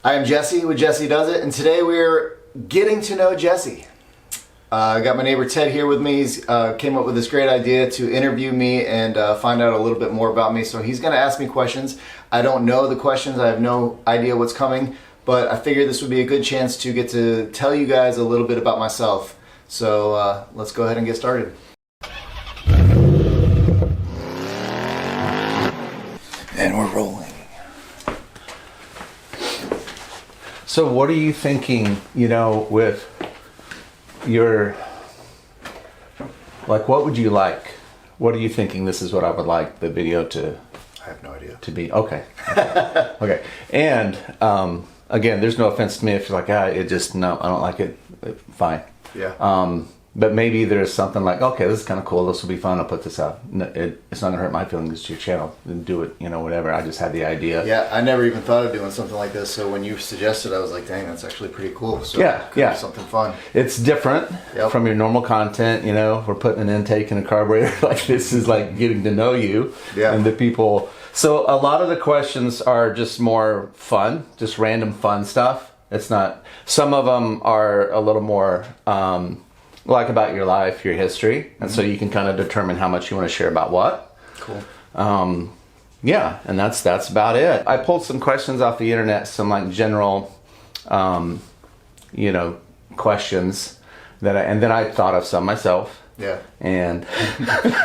I am Jesse with Jesse Does It, and today we're getting to know Jesse. I got my neighbor Ted here with me. He came up with this great idea to interview me and find out a little bit more about me. So he's going to ask me questions. I don't know the questions. I have no idea what's coming, but I figured this would be a good chance to get to tell you guys a little bit about myself. So let's go ahead and get started. And we're rolling. So what are you thinking, with your, what would you like? What are you thinking this is what I would like the video to... I have no idea. To be, okay. Okay. And, again, there's no offense to me if you're like, no, I don't like it. Fine. Yeah. But maybe there's something like, okay, this is kind of cool. This will be fun. I'll put this out. No, it's not going to hurt my feelings. It's your channel. And do it, whatever. I just had the idea. Yeah, I never even thought of doing something like this. So when you suggested, I was like, dang, that's actually pretty cool. So yeah. Something fun. It's different from your normal content. We're putting an intake in a carburetor. This is like getting to know you and the people. So a lot of the questions are just more fun, just random fun stuff. It's not, some of them are a little more, about your life, your history, and so you can kind of determine how much you want to share about what. Cool. And that's about it. I pulled some questions off the internet, some general, questions and then I thought of some myself. Yeah. And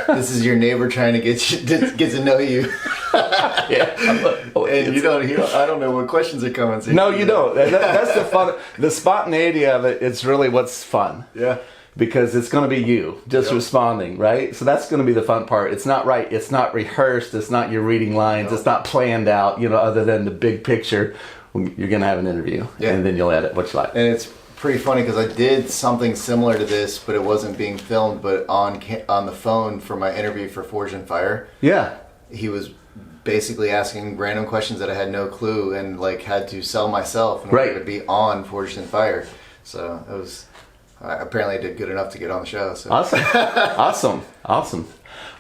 this is your neighbor trying to get to know you. Yeah. And you don't. I don't know what questions are coming. So no, you don't. That's the fun. The spontaneity of it. It's really what's fun. Yeah. Because it's going to be you just responding, right? So that's going to be the fun part. It's not right. It's not rehearsed. It's not your reading lines. It's not planned out, other than the big picture. You're going to have an interview, and then you'll edit what you like. And it's pretty funny because I did something similar to this, but it wasn't being filmed, but on the phone for my interview for Forged in Fire. Yeah. He was basically asking random questions that I had no clue and had to sell myself in order to be on Forged in Fire. So it was... apparently I did good enough to get on the show. So. Awesome.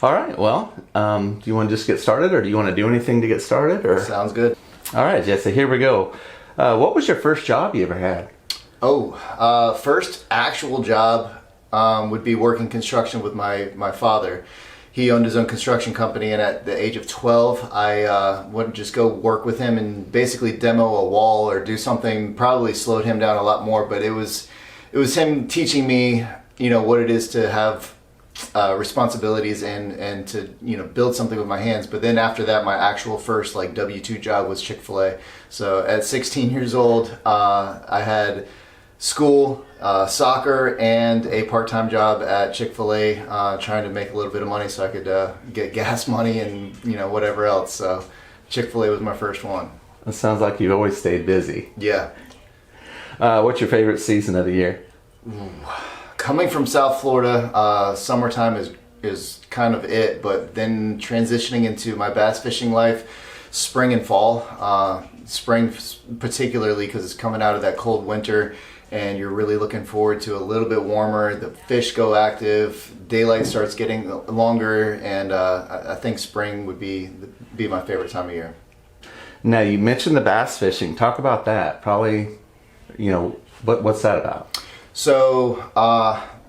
All right, well, do you want to just get started, or do you want to do anything to get started? Or sounds good. All right, Jesse, here we go. What was your first job you ever had? First actual job would be working construction with my father. He owned his own construction company, and at the age of 12, I would just go work with him and basically demo a wall or do something. Probably slowed him down a lot more, but it was him teaching me, what it is to have responsibilities and to, build something with my hands. But then after that, my actual first W-2 job was Chick-fil-A. So at 16 years old, I had school, soccer, and a part-time job at Chick-fil-A, trying to make a little bit of money so I could get gas money and, whatever else. So Chick-fil-A was my first one. That sounds like you've always stayed busy. Yeah. What's your favorite season of the year? Coming from South Florida, summertime is kind of it, but then transitioning into my bass fishing life, spring and fall. Spring particularly because it's coming out of that cold winter and you're really looking forward to a little bit warmer. The fish go active, daylight starts getting longer, and I think spring would be my favorite time of year. Now, you mentioned the bass fishing. Talk about that. Probably... what's that about? So,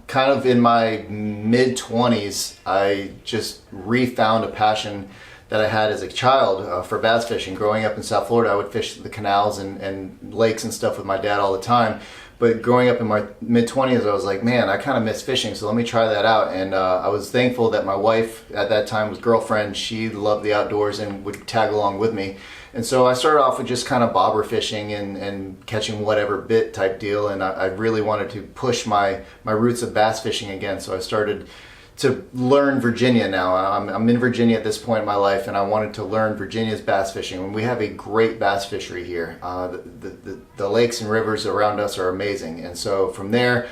kind of in my mid-20s, I just refound a passion that I had as a child for bass fishing. Growing up in South Florida, I would fish the canals and lakes and stuff with my dad all the time. But growing up in my mid-20s, I was like, man, I kind of miss fishing, so let me try that out. And I was thankful that my wife at that time was girlfriend. She loved the outdoors and would tag along with me. And so I started off with just kind of bobber fishing and catching whatever bit type deal. And I really wanted to push my roots of bass fishing again. So I started to learn Virginia now. I'm in Virginia at this point in my life, and I wanted to learn Virginia's bass fishing. And we have a great bass fishery here. The lakes and rivers around us are amazing. And so from there,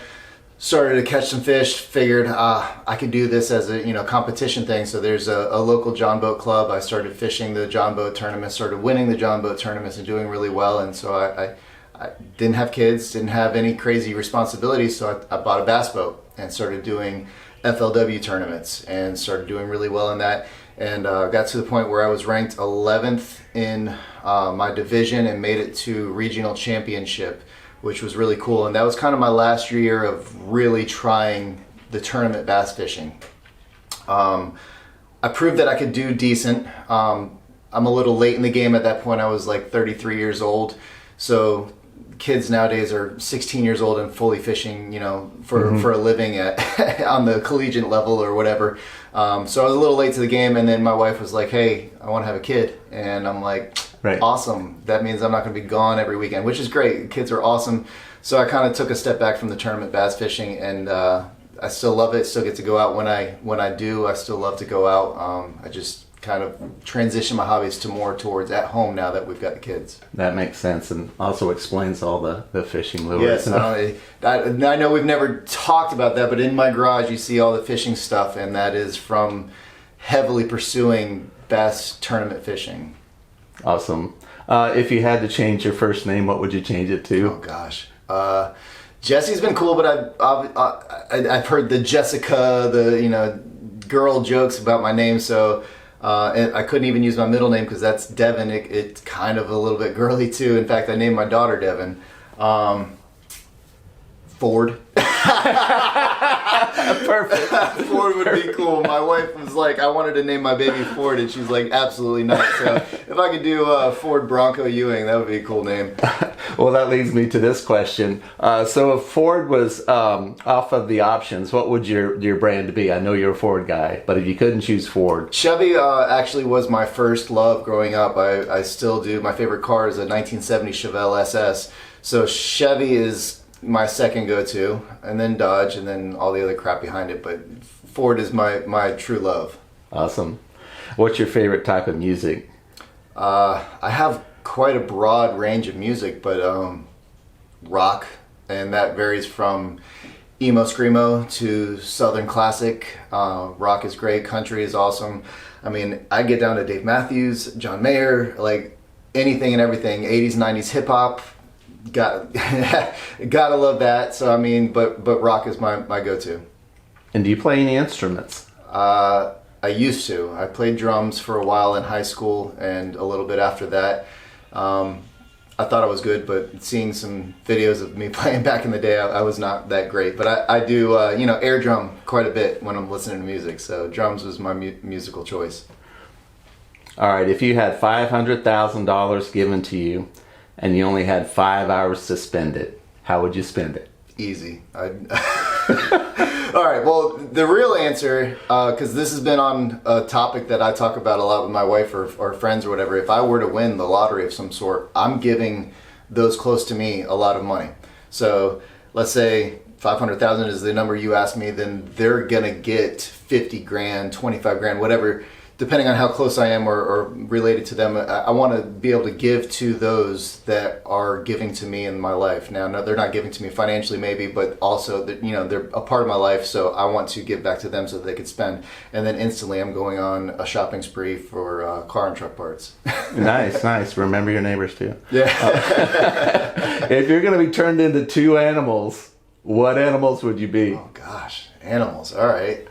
started to catch some fish, figured I could do this as a competition thing. So there's a local John Boat Club. I started fishing the John Boat tournament, started winning the John Boat tournaments and doing really well. And so I didn't have kids, didn't have any crazy responsibilities, so I bought a bass boat and started doing FLW tournaments and started doing really well in that. and got to the point where I was ranked 11th in my division and made it to regional championship, which was really cool. And that was kind of my last year of really trying the tournament bass fishing. I proved that I could do decent. I'm a little late in the game at that point. I was like 33 years old. So kids nowadays are 16 years old and fully fishing, for a living on the collegiate level or whatever. So I was a little late to the game, and then my wife was like, "Hey, I want to have a kid," and I'm like, right. Awesome. That means I'm not going to be gone every weekend, which is great. Kids are awesome. So I kind of took a step back from the tournament bass fishing, and I still love it. Still get to go out when I do. I still love to go out. I just kind of transition my hobbies to more towards at home now that we've got the kids. That makes sense, and also explains all the fishing lures. Yes, I know we've never talked about that, but in my garage you see all the fishing stuff, and that is from heavily pursuing bass tournament fishing. Awesome. If you had to change your first name, what would you change it to? Oh gosh. Jesse's been cool, but I've heard the Jessica, girl jokes about my name, so and I couldn't even use my middle name because that's Devin. It's kind of a little bit girly too. In fact, I named my daughter Devin. Ford. Perfect. Ford would be cool. My wife was like, I wanted to name my baby Ford, and she's like, absolutely not. So if I could do Ford Bronco Ewing, that would be a cool name. Well, that leads me to this question. So if Ford was off of the options, what would your brand be? I know you're a Ford guy, but if you couldn't choose Ford. Chevy actually was my first love growing up. I still do. My favorite car is a 1970 Chevelle SS. So Chevy is my second go-to, and then Dodge, and then all the other crap behind it. But Ford is my true love. Awesome. What's your favorite type of music? I have quite a broad range of music, but rock, and that varies from emo screamo to southern classic. Rock is great, country is awesome. I mean, I get down to Dave Matthews, John Mayer, like anything and everything. 80s, 90s hip hop. Gotta love that. So I mean, but rock is my go-to. And do you play any instruments? I used to. I played drums for a while in high school and a little bit after that. I thought I was good, but seeing some videos of me playing back in the day, I was not that great. But I do, air drum quite a bit when I'm listening to music. So drums was my musical choice. All right, if you had $500,000 given to you and you only had 5 hours to spend it, how would you spend it? Easy. All right, well, the real answer, because this has been on a topic that I talk about a lot with my wife or friends or whatever, if I were to win the lottery of some sort, I'm giving those close to me a lot of money. So let's say 500,000 is the number you asked me, then they're going to get 50 grand, 25 grand, whatever, depending on how close I am or related to them. I want to be able to give to those that are giving to me in my life. Now, no, they're not giving to me financially maybe, but also that, they're a part of my life, so I want to give back to them so that they could spend. And then instantly I'm going on a shopping spree for car and truck parts. Nice. Remember your neighbors too. Yeah. If you're going to be turned into two animals, what animals would you be? Oh gosh, animals. All right.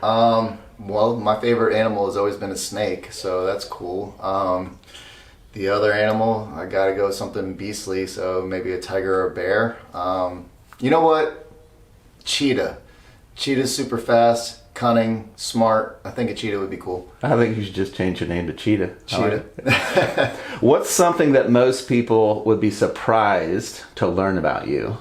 Well, my favorite animal has always been a snake, so that's cool. The other animal, I gotta go with something beastly, so maybe a tiger or a bear. You know what? Cheetah. Cheetah's super fast, cunning, smart. I think a cheetah would be cool. I think you should just change your name to Cheetah. Cheetah. What's something that most people would be surprised to learn about you?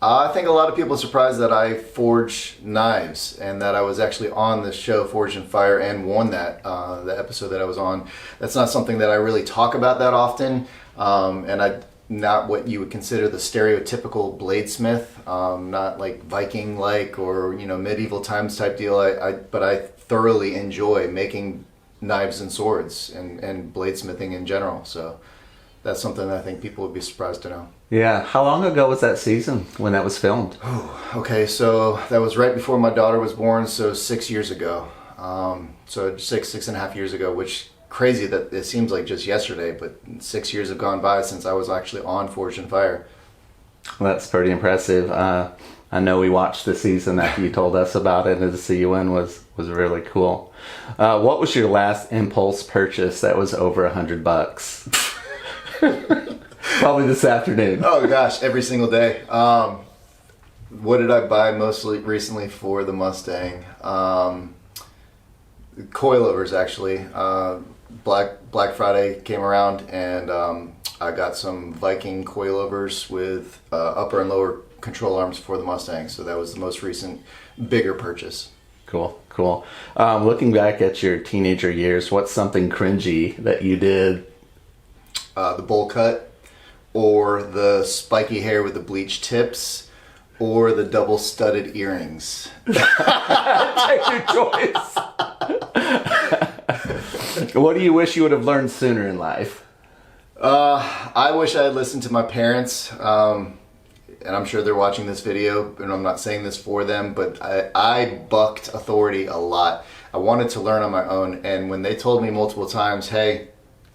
I think a lot of people are surprised that I forge knives and that I was actually on the show Forged in Fire and won that, the episode that I was on. That's not something that I really talk about that often, and I'm not what you would consider the stereotypical bladesmith, not like Viking-like or medieval times type deal. But I thoroughly enjoy making knives and swords and bladesmithing in general. So that's something that I think people would be surprised to know. Yeah. How long ago was that season when that was filmed? Oh, okay. So that was right before my daughter was born, so 6 years ago. So six and a half years ago, which crazy that it seems like just yesterday, but 6 years have gone by since I was actually on Forged in Fire. Well, that's pretty impressive. I know we watched the season after you told us about it, and to see you win was really cool. What was your last impulse purchase that was over $100? Probably this afternoon. Oh gosh, every single day. What did I buy mostly recently for the Mustang? Coilovers, actually. Black Friday came around, and I got some Viking coilovers with upper and lower control arms for the Mustang. So that was the most recent bigger purchase. Cool. Looking back at your teenager years, what's something cringy that you did? The bowl cut, or the spiky hair with the bleached tips, or the double studded earrings. Take your choice. What do you wish you would have learned sooner in life? I wish I had listened to my parents, and I'm sure they're watching this video, and I'm not saying this for them, but I bucked authority a lot. I wanted to learn on my own, and when they told me multiple times, hey,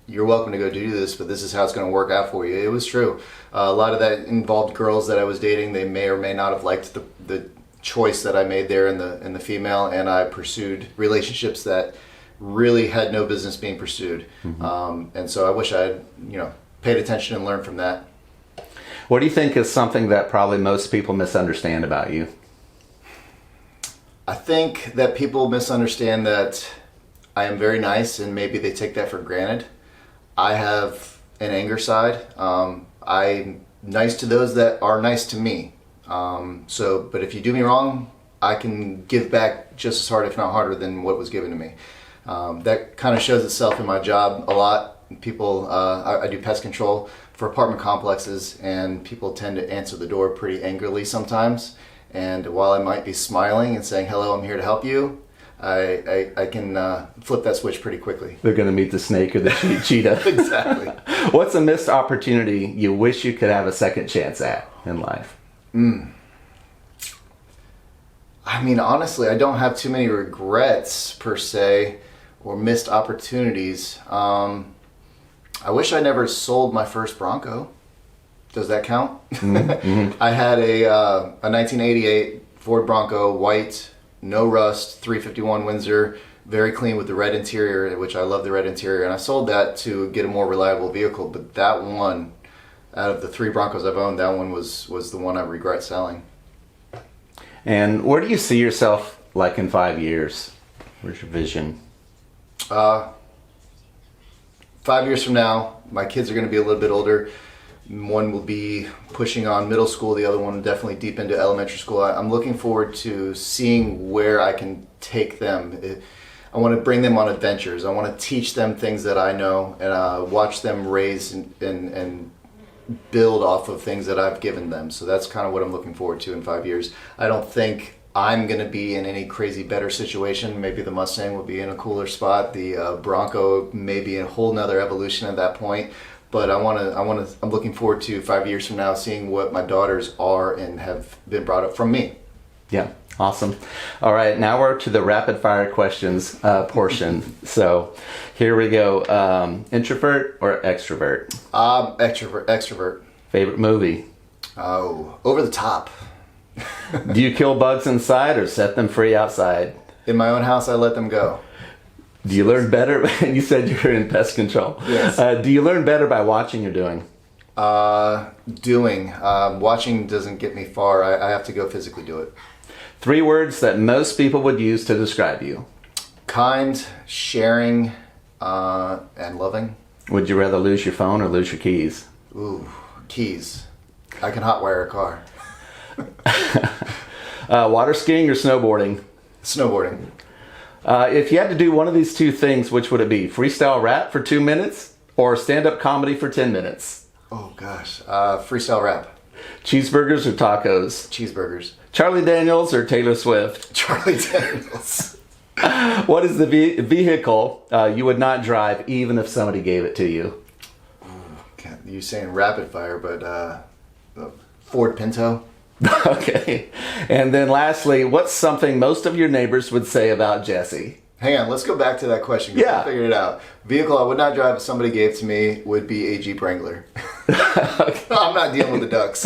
you're welcome to go do this, but this is how it's going to work out for you, it was true. A lot of that involved girls that I was dating. They may or may not have liked the choice that I made there in the female, and I pursued relationships that really had no business being pursued. And so I wish I had, paid attention and learned from that. What do you think is something that probably most people misunderstand about you? I think that people misunderstand that I am very nice, and maybe they take that for granted. I have an anger side. I'm nice to those that are nice to me. But if you do me wrong, I can give back just as hard, if not harder, than what was given to me. That kind of shows itself in my job a lot. People, I do pest control for apartment complexes, and people tend to answer the door pretty angrily sometimes. And while I might be smiling and saying, hello, I'm here to help you, I can flip that switch pretty quickly. They're going to meet the snake or the cheetah. Exactly. What's a missed opportunity you wish you could have a second chance at in life? I mean, honestly, I don't have too many regrets per se, or missed opportunities. I wish I never sold my first Bronco. Does that count? I had a 1988 Ford Bronco, white, no rust, 351 Windsor, very clean with the red interior, which I love the red interior, and I sold that to get a more reliable vehicle. But that one, out of the 3 Broncos I've owned, that one was the one I regret selling. And where do you see yourself like in 5 years? Where's your vision? 5 years from now, my kids are going to be a little bit older. One will be pushing on middle school, the other one definitely deep into elementary school. I'm looking forward to seeing where I can take them. I want to bring them on adventures. I want to teach them things that I know, and watch them raise and build off of things that I've given them. So that's kind of what I'm looking forward to in 5 years. I don't think I'm going to be in any crazy better situation. Maybe the Mustang will be in a cooler spot. The Bronco may be in a whole nother evolution at that point. But I'm looking forward to 5 years from now seeing what my daughters are and have been brought up from me. Yeah, awesome. All right, now we're to the rapid fire questions portion. So here we go. Introvert or extrovert? Extrovert. Favorite movie? Oh, Over the Top. Do you kill bugs inside or set them free outside? In my own house, I let them go. Do you learn better? You said you're in pest control. Yes. Do you learn better by watching or doing? Doing. Watching doesn't get me far. I have to go physically do it. 3 words that most people would use to describe you. Kind, sharing, and loving. Would you rather lose your phone or lose your keys? Ooh, keys. I can hotwire a car. Water skiing or snowboarding? Snowboarding. If you had to do one of these 2 things, which would it be? Freestyle rap for 2 minutes or stand-up comedy for 10 minutes? Oh gosh, freestyle rap. Cheeseburgers or tacos? Cheeseburgers. Charlie Daniels or Taylor Swift? Charlie Daniels. What is the vehicle you would not drive even if somebody gave it to you? You saying rapid fire, but Ford Pinto. Okay. And then lastly, what's something most of your neighbors would say about Jesse? Hang on, let's go back to that question. Yeah. I figured it out. Vehicle I would not drive if somebody gave to me would be a Jeep Wrangler. Okay. I'm not dealing with the ducks.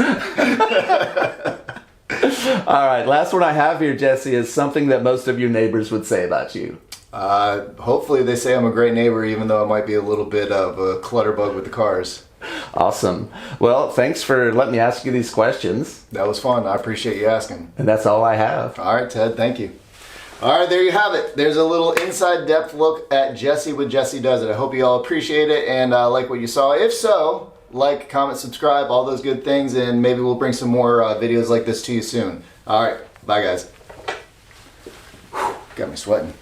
All right, last one I have here, Jesse, is something that most of your neighbors would say about you. Hopefully they say I'm a great neighbor, even though I might be a little bit of a clutterbug with the cars. Awesome. Well, thanks for letting me ask you these questions. That was fun. I appreciate you asking. And that's all I have. All right, Ted. Thank you. All right, there you have it. There's a little inside depth look at Jesse with Jesse Does It. I hope you all appreciate it and like what you saw. If so, like, comment, subscribe, all those good things, and maybe we'll bring some more videos like this to you soon. All right, bye guys. Whew, got me sweating.